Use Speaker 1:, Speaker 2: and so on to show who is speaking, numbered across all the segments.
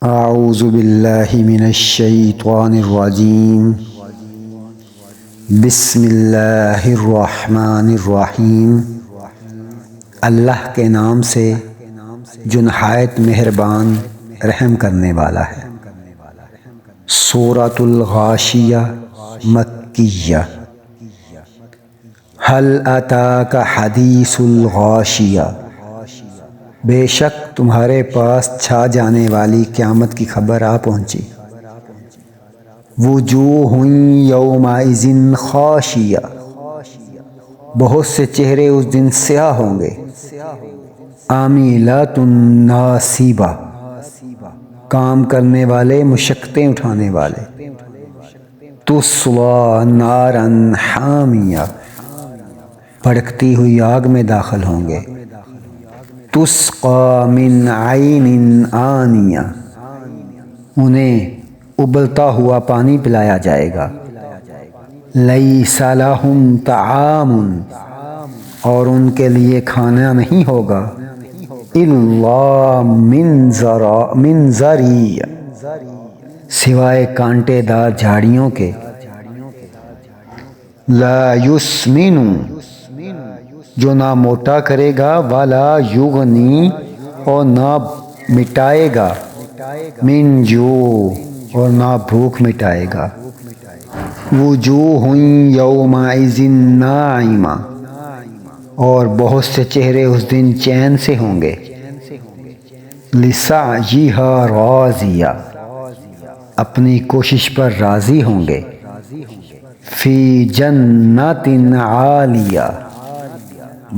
Speaker 1: اعوذ باللہ من الشیطان الرجیم بسم اللہ الرحمن الرحیم۔ اللہ کے نام سے جو نہایت مہربان رحم کرنے والا ہے۔ سورۃ الغاشیہ مکیہ۔ هل اتاک حدیث الغاشیہ، بے شک تمہارے پاس چھا جانے والی قیامت کی خبر آ پہنچی۔ وجوہ یومئذ خاشیہ، بہت سے چہرے اس دن سیاہ ہوں گے۔ عاملۃ ناصبہ، کام کرنے والے، مشقتیں اٹھانے والے۔ تصلیٰ نارا حامیہ، بھڑکتی ہوئی آگ میں داخل ہوں گے۔ تسقیٰ من عین آنیہ، انہیں ابلتا ہوا پانی پلایا جائے گا۔ لیس لہم طعام، اور ان کے لیے کھانا نہیں ہوگا۔ الا من ضریع، سوائے کانٹے دار جھاڑیوں کے۔ لا یسمن، جو نہ موٹا کرے گا، ولا یغنی، اور نہ مٹائے گا، من جوع، اور نہ بھوک مٹائے گا۔ وجوہ یومئذ ناعمہ، اور بہت سے چہرے اس دن چین سے ہوں گے۔ لسعیہا راضیہ، اپنی کوشش پر راضی ہوں گے۔ فی جنت عالیہ،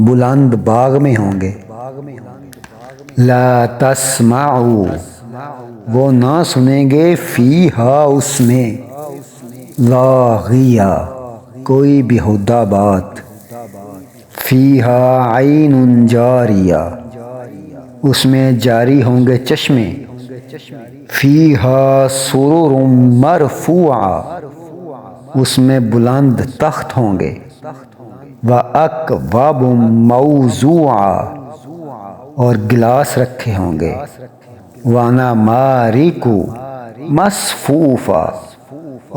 Speaker 1: بلند باغ میں ہوں گے۔ لا تسمع، وہ نہ سنیں گے، فیہا، اس میں، لاغیہ، کوئی بیہودہ بات۔ فیہا عین جاریہ، اس میں جاری ہوں گے چشمے۔ فیہا سرر مرفوعہ، اس میں بلند تخت ہوں گے۔ وَأَكْوَابٌ مَوْضُوعَةٌ، اور گلاس رکھے ہوں گے۔ وَنَمَارِقُ مَصْفُوفَةٌ،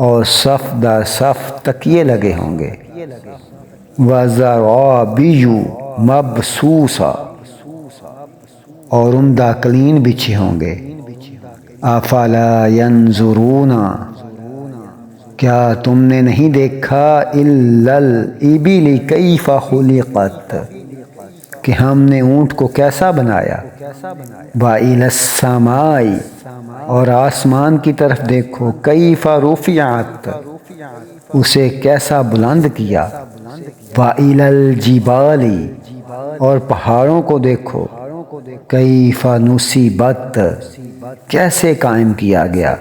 Speaker 1: اور صف در صف تکیے لگے ہوں گے۔ وَزَرَابِيُّ مَبْثُوثَةٌ، اور عمدہ قالین بچھے ہوں گے۔ أَفَلَا يَنظُرُونَ، کیا تم نے نہیں دیکھا، إِلَّا الْإِبِلَ كَيْفَ خُلِقَتْ، کہ ہم نے اونٹ کو کیسا بنایا۔ وَإِلَى السَّمَاءِ، اور آسمان کی طرف دیکھو، كَيْفَ رُفِعَتْ، اسے کیسا بلند کیا۔ وَإِلَى الْجِبَالِ، اور پہاڑوں کو دیکھو، كَيْفَ نُصِبَتْ، کیسے قائم کیا گیا۔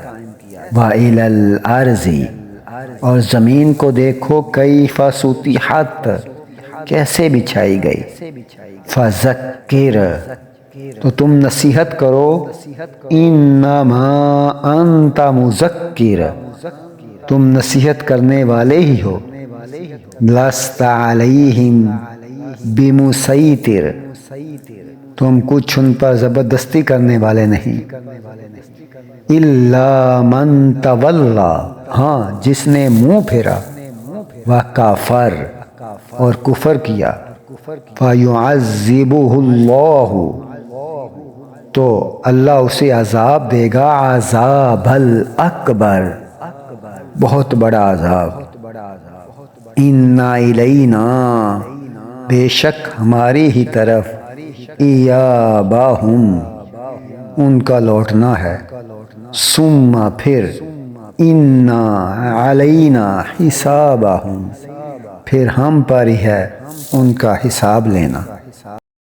Speaker 1: وَإِلَى الْأَرْضِ، اور زمین کو دیکھو، كَيْفَ سُطِحَتْ، کیسے بچھائی گئی۔ فَذَكِّرْ، تو تم نصیحت کرو۔ إِنَّمَا أَنْتَ مُذَكِّرٌ، تم نصیحت کرنے والے ہی ہو۔ لَسْتَ عَلَيْهِمْ بِمُسَيْطِرٍ، تم کچھ ان پر زبردستی کرنے والے نہیں۔ إِلَّا مَنْ تَوَلَّىٰ، ہاں جس نے منہ پھیرا۔ وَكَفَرَ، اور کفر کیا۔ فَيُعَذِّبُهُ اللَّهُ، تو اللہ اسے عذاب دے گا، عذاب الأکبر، بہت بڑا عذاب۔ إِنَّ إِلَيْنَا، بے شک ہماری ہی طرف، إِيَابَهُمْ، ان کا لوٹنا ہے۔ ثُمَّ، پھر، إِنَّ عَلَيْنَا حِسَابَهُمْ، پھر ہم پر ہی ہے ان کا حساب لینا۔